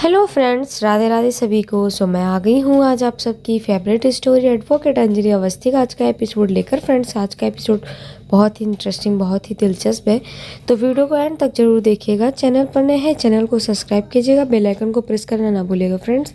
Hello friends, Radhe Radhe सभी को। मैं आ गई हूँ आज आप सबकी favourite story advocate Anjali Awasthi का आज का एपिसोड लेकर। फ्रेंड्स, आज का एपिसोड बहुत ही इंटरेस्टिंग, बहुत ही दिलचस्प है, तो वीडियो को एंड तक जरूर देखिएगा। चैनल पर नए हैं, चैनल को सब्सक्राइब कीजिएगा, बेल आइकन को प्रेस करना ना भूलिएगा फ्रेंड्स,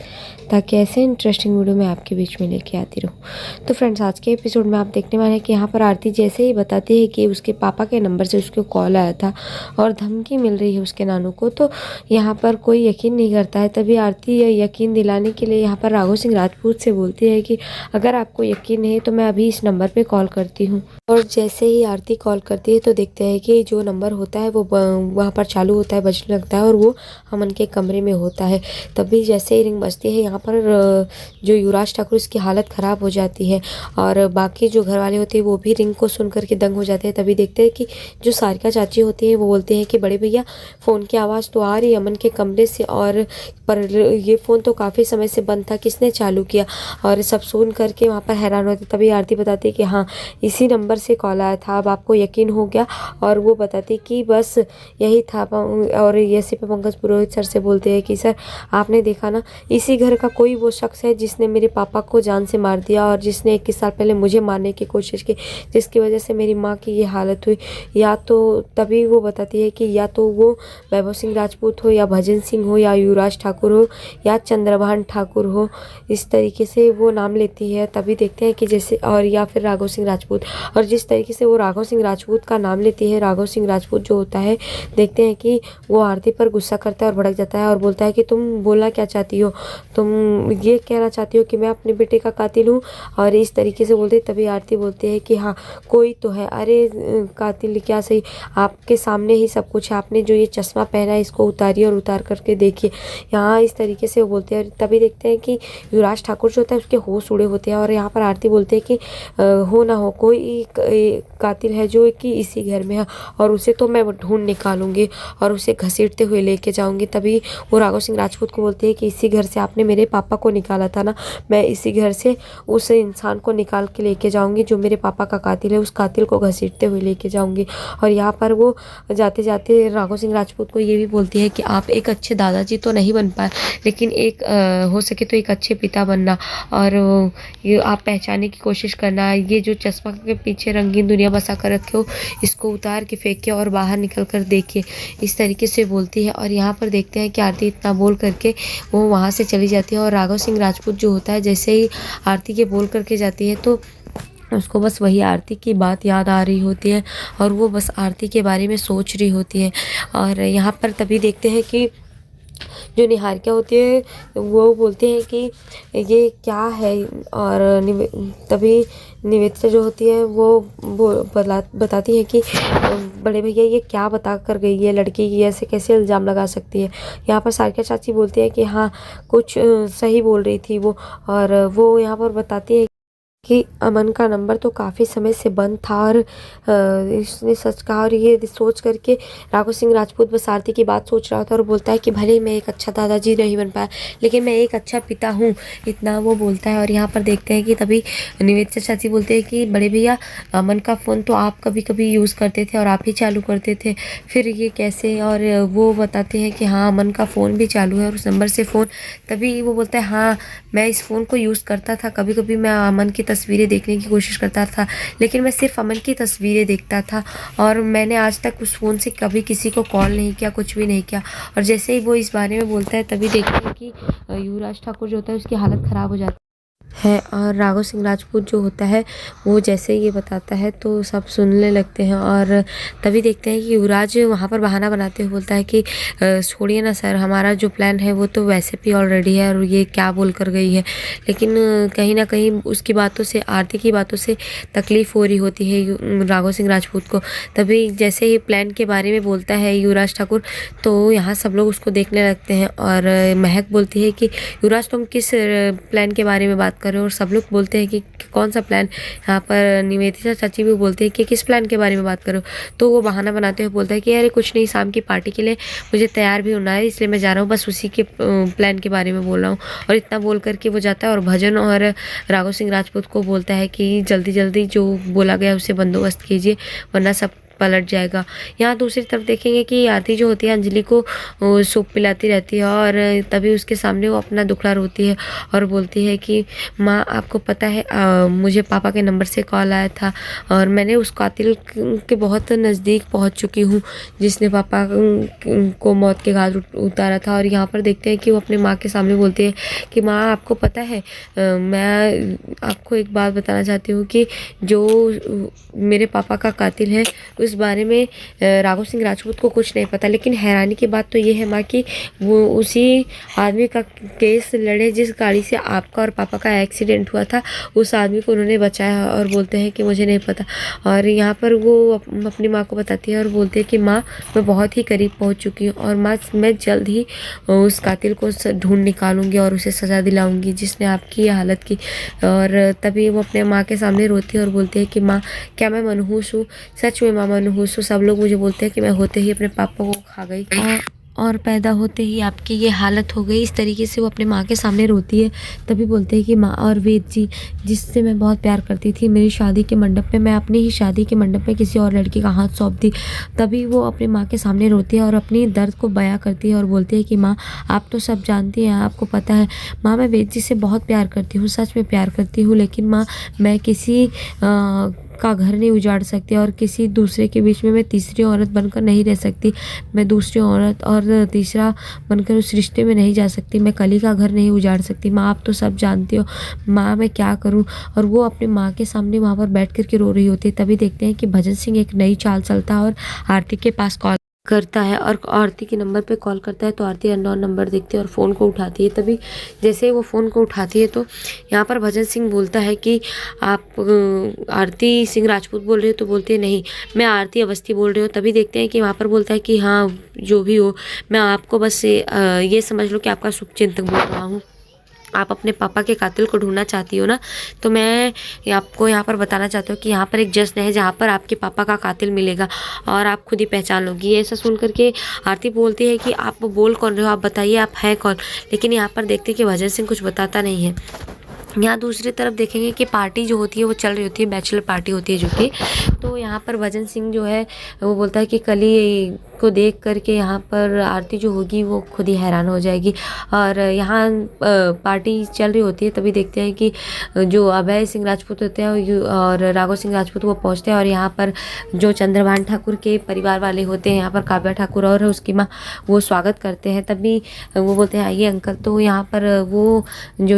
ताकि ऐसे इंटरेस्टिंग वीडियो मैं आपके बीच में लेके आती रहूँ। तो फ्रेंड्स, आज के एपिसोड में आप देखने वाले हैं कि यहाँ पर आरती जैसे ही बताती है कि उसके पापा के नंबर से उसको कॉल आया था और धमकी मिल रही है उसके नानू को, तो यहाँ पर कोई यकीन नहीं करता है। तभी आरती यह यकीन दिलाने के लिए यहाँ पर राघव सिंह राजपूत से बोलती है कि अगर आपको यकीन नहीं तो मैं अभी इस नंबर पे कॉल करती हूँ। और जैसे ही आरती कॉल करती है तो देखते हैं कि जो नंबर होता है वो वहाँ पर चालू होता है, बजने लगता है और वो अमन के कमरे में होता है। तभी जैसे ही रिंग बजती है, यहाँ पर जो युवराज ठाकुर, उसकी हालत ख़राब हो जाती है और बाकी जो घर वाले होते हैं वो भी रिंग को सुन करके दंग हो जाते हैं। तभी देखते हैं कि जो सारिका चाची होती हैं वो बोलते हैं कि बड़े भैया, फ़ोन की आवाज़ तो आ रही है अमन के कमरे से, और पर ये फ़ोन तो काफ़ी समय से बंद था, किसने चालू किया? और सब सुन करके वहाँ पर हैरान होते। तभी आरती बताती है कि हाँ, इसी नंबर से कॉल आया था, अब आपको यकीन हो गया। और वो बताती कि बस यही था। और ऐसे पे पंकज पुरोहित सर से बोलते हैं कि सर, आपने देखा ना, इसी घर का कोई वो शख्स है जिसने मेरे पापा को जान से मार दिया और जिसने 21 साल पहले मुझे मारने की कोशिश की, जिसकी वजह से मेरी माँ की ये हालत हुई। या तो तभी वो बताती है कि या तो वो वैभव सिंह राजपूत हो, या भजन सिंह हो, या युवराज ठाकुर हो, या चंद्रभान ठाकुर हो, इस तरीके से वो नाम लेती है। तभी देखते हैं कि जैसे, और या फिर राघव सिंह राजपूत, और जिस तरीके से वो राघव सिंह राजपूत का नाम लेती है, राघव सिंह राजपूत जो होता है, देखते हैं कि वो आरती पर गुस्सा करता है और भड़क जाता है और बोलता है कि तुम बोलना क्या चाहती हो, तुम ये कहना चाहती हो कि मैं अपने बेटे का कातिल हूँ? और इस तरीके से बोलते। तभी आरती बोलती है कि हाँ, कोई तो है। अरे कातिल क्या सही, आपके सामने ही सब कुछ है। आपने जो ये चश्मा पहना है इसको उतारिए और उतार करके देखिए। यहाँ इस तरीके से वो बोलते हैं। तभी देखते हैं कि युवराज ठाकुर जो होता है उसके होश उड़े होते हैं और यहाँ पर आरती बोलते हैं कि हो ना हो, कोई कातिल है जो कि इसी घर में है और उसे तो मैं ढूंढ निकालूंगी और उसे घसीटते हुए लेके जाऊंगी। तभी वो राघव सिंह राजपूत को बोलते हैं कि इसी घर से आपने मेरे पापा को निकाला था ना, मैं इसी घर से उस इंसान को निकाल के लेके जाऊंगी जो मेरे पापा का कातिल है, उस कातिल को घसीटते हुए लेके जाऊंगी। और यहाँ पर वो जाते जाते राघव सिंह राजपूत को ये भी बोलती है कि आप एक अच्छे दादाजी तो नहीं बन पाए, लेकिन एक हो सके तो एक अच्छे पिता बनना, और ये आप पहचानने की कोशिश करना। ये जो चश्मा के पीछे रंगीन दुनिया बसा कर रखे हो, इसको उतार के फेंकिए और बाहर निकल कर देखिए, इस तरीके से बोलती है। और यहाँ पर देखते हैं कि आरती इतना बोल करके वो वहाँ से चली जाती है और राघव सिंह राजपूत जो होता है, जैसे ही आरती के बोल करके जाती है तो उसको बस वही आरती की बात याद आ रही होती है और वो बस आरती के बारे में सोच रही होती है। और यहाँ पर तभी देखते हैं कि जो निहारिका होती है वो बोलते हैं कि ये क्या है। और तभी निवेदिता जो होती है वो बताती है कि बड़े भैया, ये क्या बता कर गई है लड़की की, ऐसे कैसे इल्ज़ाम लगा सकती है? यहाँ पर सारिका चाची बोलती है कि हाँ, कुछ सही बोल रही थी वो। और वो यहाँ पर बताती है कि अमन का नंबर तो काफ़ी समय से बंद था और इसने सच कहा। और ये सोच करके राघव सिंह राजपूत बस आरती की बात सोच रहा था और बोलता है कि भले ही मैं एक अच्छा दादाजी नहीं बन पाया, लेकिन मैं एक अच्छा पिता हूँ, इतना वो बोलता है। और यहाँ पर देखते हैं कि तभी निवेदिता चाची बोलते हैं कि बड़े भैया, अमन का फ़ोन तो आप कभी कभी यूज़ करते थे और आप ही चालू करते थे, फिर ये कैसे? और वो बताते हैं कि हाँ, अमन का फ़ोन भी चालू है और उस नंबर से फ़ोन। तभी वो बोलता है हाँ, मैं इस फ़ोन को यूज़ करता था, कभी कभी मैं अमन की तस्वीरें देखने की कोशिश करता था, लेकिन मैं सिर्फ अमन की तस्वीरें देखता था और मैंने आज तक उस फ़ोन से कभी किसी को कॉल नहीं किया, कुछ भी नहीं किया। और जैसे ही वो इस बारे में बोलता है तभी देखते हैं कि युवराज ठाकुर जो होता है उसकी हालत ख़राब हो जाती है। और राघव सिंह राजपूत जो होता है वो जैसे ये बताता है तो सब सुनने लगते हैं। और तभी देखते हैं कि युवराज वहाँ पर बहाना बनाते हुए बोलता है कि छोड़िए ना सर, हमारा जो प्लान है वो तो वैसे भी ऑलरेडी है और ये क्या बोल कर गई है। लेकिन कहीं ना कहीं उसकी बातों से, आरती की बातों से तकलीफ़ हो रही होती है राघव सिंह राजपूत को। तभी जैसे ही प्लान के बारे में बोलता है युवराज ठाकुर तो यहाँ सब लोग उसको देखने लगते हैं। और महक बोलती है कि युवराज, तुम किस प्लान के बारे में बात कर रहे हो? और सब लोग बोलते हैं कि कौन सा प्लान? यहाँ पर निवेदिता चाची भी बोलते हैं कि किस प्लान के बारे में बात करो। तो वो बहाना बनाते हुए बोलता है कि अरे कुछ नहीं, शाम की पार्टी के लिए मुझे तैयार भी होना है, इसलिए मैं जा रहा हूँ, बस उसी के प्लान के बारे में बोल रहा हूँ। और इतना बोल करके वो जाता है और भजन और राघव सिंह राजपूत को बोलता है कि जल्दी जल्दी जो बोला गया उसे बंदोबस्त कीजिए, वरना सब पलट जाएगा। यहाँ दूसरी तरफ देखेंगे कि आरती जो होती है अंजलि को सूप पिलाती रहती है और तभी उसके सामने वो अपना दुखड़ा रोती है और बोलती है कि माँ आपको पता है मुझे पापा के नंबर से कॉल आया था और मैंने उस कातिल के बहुत नज़दीक पहुँच चुकी हूँ जिसने पापा को मौत के घाट उतारा था। और यहाँ पर देखते हैं कि वो अपने माँ के सामने बोलती है कि माँ आपको पता है मैं आपको एक बात बताना चाहती हूँ कि जो मेरे पापा का कातिल है उस बारे में राघव सिंह राजपूत को कुछ नहीं पता। लेकिन हैरानी की बात तो ये है माँ कि वो उसी आदमी का केस लड़े जिस गाड़ी से आपका और पापा का एक्सीडेंट हुआ था, उस आदमी को उन्होंने बचाया। और बोलते हैं कि मुझे नहीं पता। और यहाँ पर वो अपनी माँ को बताती है और बोलती है कि माँ मैं बहुत ही करीब पहुँच चुकी हूँ और माँ मैं जल्द ही उस कातिल को ढूंढ निकालूंगी और उसे सज़ा दिलाऊंगी जिसने आपकी ये हालत की। और तभी वो अपने माँ के सामने रोती है और बोलती है कि माँ क्या मैं मनहूस हूँ? सच में माँ मनहूस हूँ। सब लोग मुझे बोलते हैं कि मैं होते ही अपने पापा को खा गई और पैदा होते ही आपकी ये हालत हो गई। इस तरीके से वो अपने माँ के सामने रोती है। तभी बोलते हैं कि माँ और वेद जी जिससे मैं बहुत प्यार करती थी, मेरी शादी के मंडप में मैं अपनी ही शादी के मंडप में किसी और लड़की का हाथ सौंप दी। तभी वो अपने माँ के सामने रोती है और अपनी दर्द को बयां करती है और बोलती है कि माँ आप तो सब जानती हैं, आपको पता है माँ मैं वेद जी से बहुत प्यार करती हूँ, सच में प्यार करती हूँ। लेकिन माँ मैं किसी का घर नहीं उजाड़ सकती और किसी दूसरे के बीच में मैं तीसरी औरत बनकर नहीं रह सकती। मैं दूसरी औरत और तीसरा बनकर उस रिश्ते में नहीं जा सकती। मैं कली का घर नहीं उजाड़ सकती। माँ आप तो सब जानती हो, माँ मैं क्या करूँ? और वो अपनी माँ के सामने वहाँ पर बैठ कर के रो रही होती है। तभी देखते हैं कि भजन सिंह एक नई चाल चलता है और आरती के पास कॉल करता है और आरती के नंबर पे कॉल करता है। तो आरती अननोन नंबर देखती है और फ़ोन को उठाती है। तभी जैसे ही वो फ़ोन को उठाती है तो यहाँ पर भजन सिंह बोलता है कि आप आरती सिंह राजपूत बोल रहे हो? तो बोलती है नहीं मैं आरती अवस्थी बोल रही हूँ। तभी देखते हैं कि वहाँ पर बोलता है कि हाँ जो भी हो मैं आपको बस ये समझ लो कि आपका शुभचिंतक बोल रहा हूँ। आप अपने पापा के कातिल को ढूंढना चाहती हो ना, तो मैं आपको यहाँ पर बताना चाहती हूँ कि यहाँ पर एक जश्न है जहाँ पर आपके पापा का कातिल मिलेगा और आप खुद ही पहचान लोगी। ऐसा सुन करके आरती बोलती है कि आप बोल कौन रहे हो, आप बताइए आप हैं कौन। लेकिन यहाँ पर देखते हैं कि भजन सिंह कुछ बताता नहीं है। यहाँ दूसरी तरफ देखेंगे कि पार्टी जो होती है वो चल रही होती है, बैचलर पार्टी होती है जो कि। तो यहाँ पर भजन सिंह जो है वो बोलता है कि कली को देख करके यहाँ पर आरती जो होगी वो खुद ही हैरान हो जाएगी। और यहाँ पार्टी चल रही होती है। तभी देखते हैं कि जो अभय सिंह राजपूत होते हैं और राघव सिंह राजपूत वो पहुँचते हैं और यहाँ पर जो चंद्रभान ठाकुर के परिवार वाले होते हैं, यहाँ पर काव्या ठाकुर और उसकी माँ, वो स्वागत करते हैं। तभी वो बोलते हैं आइए अंकल। तो यहाँ पर वो जो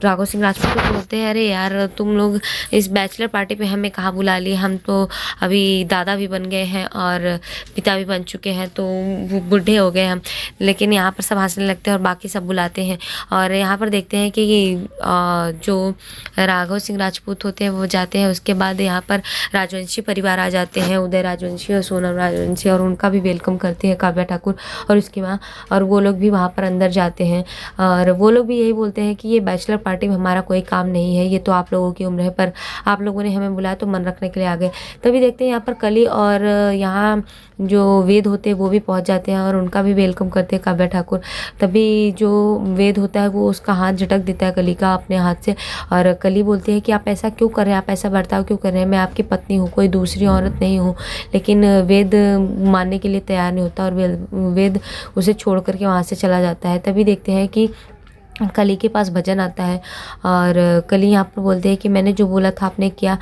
राघव सिंह राजपूत को बोलते हैं अरे यार तुम लोग इस बैचलर पार्टी पे हमें कहाँ बुला लिए, हम तो अभी दादा भी बन गए हैं और पिता भी बन चुके हैं, तो वो बूढ़े हो गए हम। लेकिन यहाँ पर सब हंसने लगते हैं और बाकी सब बुलाते हैं। और यहाँ पर देखते हैं कि जो राघव सिंह राजपूत होते हैं वो जाते हैं। उसके बाद यहाँ पर राजवंशी परिवार आ जाते हैं, उदय राजवंशी और सोनम राजवंशी, और उनका भी वेलकम करते हैं काव्या ठाकुर और उसकी माँ। और वो लोग भी वहाँ पर अंदर जाते हैं और वो लोग भी यही बोलते हैं कि ये बैचलर पार्टी में हमारा कोई काम नहीं है, ये तो आप लोगों की उम्र है, पर आप लोगों ने हमें बुलाया तो मन रखने के लिए आ गए। तभी देखते हैं यहाँ पर कली और यहाँ जो वेद होते हैं वो भी पहुंच जाते हैं और उनका भी वेलकम करते हैं काव्या ठाकुर। तभी जो वेद होता है वो उसका हाथ झटक देता है कली का अपने हाथ से और कली बोलती है कि आप ऐसा क्यों कर रहे हैं, आप ऐसा बर्ताव क्यों कर रहे हैं, मैं आपकी पत्नी हूँ, कोई दूसरी औरत नहीं हूँ। लेकिन वेद मानने के लिए तैयार नहीं होता और वेद उसे छोड़ करके वहाँ से चला जाता है। तभी देखते हैं कि कली के पास भजन आता है और कली यहाँ पर बोलते हैं कि मैंने जो बोला था आपने किया।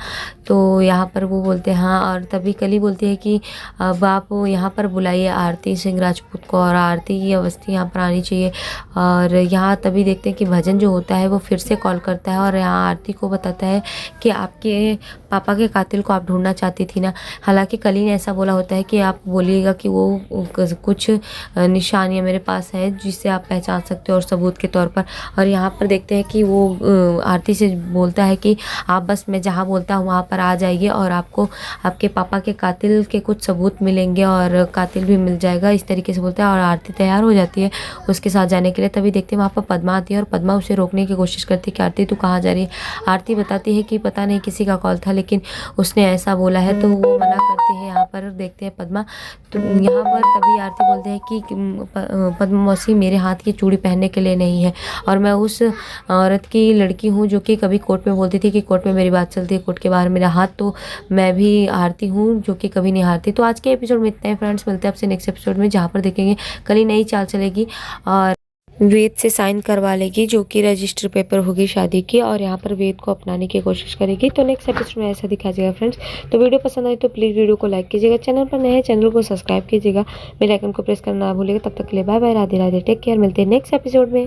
तो यहाँ पर वो बोलते हैं हाँ। और तभी कली बोलती है कि अब आप यहाँ पर बुलाइए आरती सिंह राजपूत को और आरती की अवस्थी यहाँ पर आनी चाहिए। और यहाँ तभी देखते हैं कि भजन जो होता है वो फिर से कॉल करता है और यहाँ आरती को बताता है कि आपके पापा के कातिल को आप ढूंढना चाहती थी ना। हालांकि कली ने ऐसा बोला होता है कि आप बोलिएगा कि वो कुछ निशानियाँ मेरे पास है जिससे आप पहचान सकते हो और सबूत के तौर पर। और यहाँ पर देखते हैं कि वो आरती से बोलता है कि आप बस मैं जहाँ बोलता हूँ वहाँ पर आ जाइए और आपको आपके पापा के कातिल के कुछ सबूत मिलेंगे और कातिल भी मिल जाएगा। इस तरीके से बोलता है और आरती तैयार हो जाती है उसके साथ जाने के लिए। तभी देखते हैं वहाँ पर पद्मा आती है और पद्मा उसे रोकने की कोशिश करती है कि आरती तू कहाँ जा रही है। आरती बताती है कि पता नहीं किसी का कॉल था लेकिन उसने ऐसा बोला है, तो वो मना करती है। यहाँ पर देखते हैं पद्मा, तो यहाँ पर तभी आरती बोलते हैं कि पद्मा मौसी मेरे हाथ की चूड़ी पहनने के लिए नहीं है, और मैं उस औरत की लड़की हूँ जो कि कभी कोर्ट में बोलती थी कि कोर्ट में मेरी बात चलती है, कोर्ट के बाहर मेरा हाथ, तो मैं भी हारती हूँ जो कि कभी नहीं हारती। तो आज के एपिसोड में इतना है फ्रेंड्स, मिलते हैं आपसे नेक्स्ट एपिसोड में, जहाँ पर देखेंगे कल ही नई चाल चलेगी और वेद से साइन करवा लेगी जो कि रजिस्टर पेपर होगी शादी की, और यहाँ पर वेद को अपनाने की कोशिश करेगी। तो नेक्स्ट एपिसोड में ऐसा दिखाया जाएगा फ्रेंड्स। तो वीडियो पसंद आई तो प्लीज़ वीडियो को लाइक कीजिएगा, चैनल पर नए हैं चैनल को सब्सक्राइब कीजिएगा, बेल आइकन को प्रेस करना ना भूलिएगा। तब तक के लिए bye bye, Radhe Radhe, take care, मिलते हैं नेक्स्ट एपिसोड में।